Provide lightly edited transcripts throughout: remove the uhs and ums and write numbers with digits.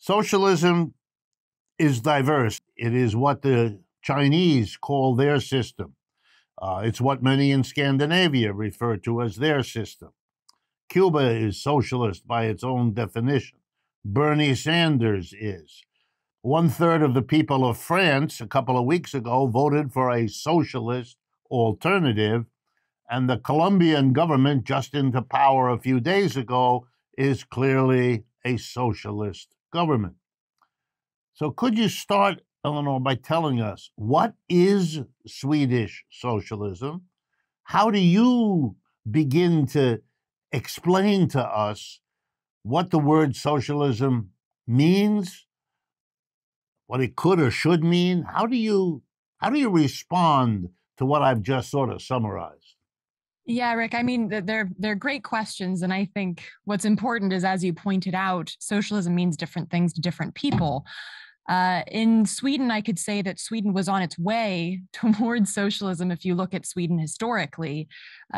Socialism is diverse. It is what the Chinese call their system. It's what many in Scandinavia refer to as their system. Cuba is socialist by its own definition. Bernie Sanders is. One-third of the people of France a couple of weeks ago voted for a socialist alternative, and the Colombian government, just into power a few days ago, is clearly a socialist government. So could you start, Eleanor, by telling us what is Swedish socialism? How do you begin to explain to us what the word socialism means, what it could or should mean? How do you respond to what I've just sort of summarized? Yeah, Rick, I mean, they're great questions. And I think what's important is, as you pointed out, socialism means different things to different people. In Sweden, I could say that Sweden was on its way towards socialism if you look at Sweden historically.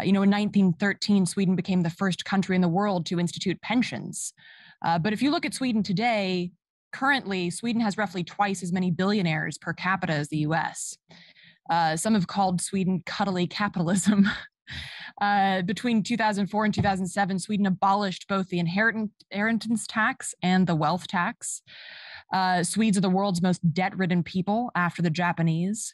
In 1913, Sweden became the first country in the world to institute pensions. But if you look at Sweden today, currently, Sweden has roughly twice as many billionaires per capita as the US. Some have called Sweden cuddly capitalism. Between 2004 and 2007, Sweden abolished both the inheritance tax and the wealth tax. Swedes are the world's most debt-ridden people after the Japanese.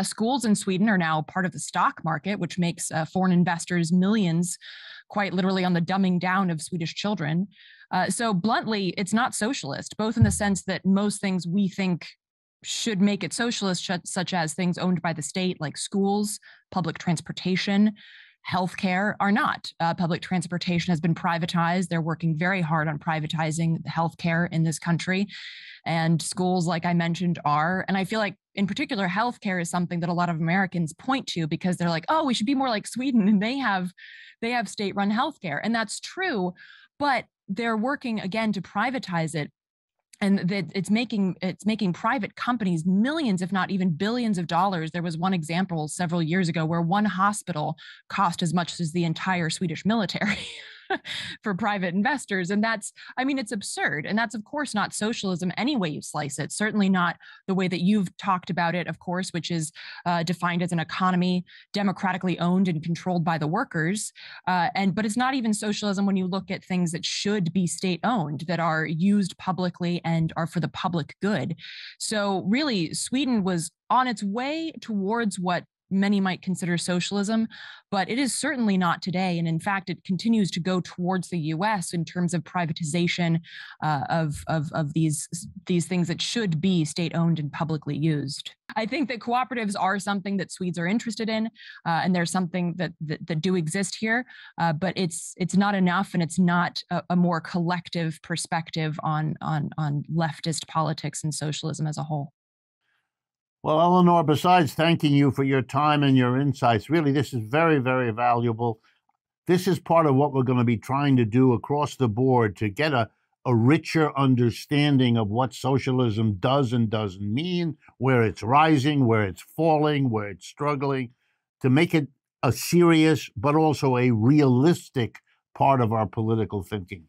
Schools in Sweden are now part of the stock market, which makes foreign investors millions, quite literally on the dumbing down of Swedish children. So bluntly, it's not socialist, both in the sense that most things we think should make it socialist, such as things owned by the state, like schools, public transportation, healthcare, are not. Public transportation has been privatized. They're working very hard on privatizing healthcare in this country. And schools, like I mentioned, are. And I feel like, in particular, healthcare is something that a lot of Americans point to because they're like, oh, we should be more like Sweden. And they have state-run healthcare. And that's true. But they're working, again, to privatize it. And that it's making private companies millions, if not even billions of dollars. There was one example several years ago where one hospital cost as much as the entire Swedish military for private investors. And it's absurd. And that's, of course, not socialism any way you slice it. Certainly not the way that you've talked about it, of course, which is defined as an economy democratically owned and controlled by the workers. But it's not even socialism when you look at things that should be state owned, that are used publicly and are for the public good. So really, Sweden was on its way towards what many might consider socialism, but it is certainly not today. And in fact, it continues to go towards the US in terms of privatization of these things that should be state-owned and publicly used. I think that cooperatives are something that Swedes are interested in, and there's something that do exist here, but it's not enough, and it's not a more collective perspective on leftist politics and socialism as a whole. Well, Eleanor, besides thanking you for your time and your insights, really, this is very, very valuable. This is part of what we're going to be trying to do across the board to get a richer understanding of what socialism does and doesn't mean, where it's rising, where it's falling, where it's struggling, to make it a serious but also a realistic part of our political thinking.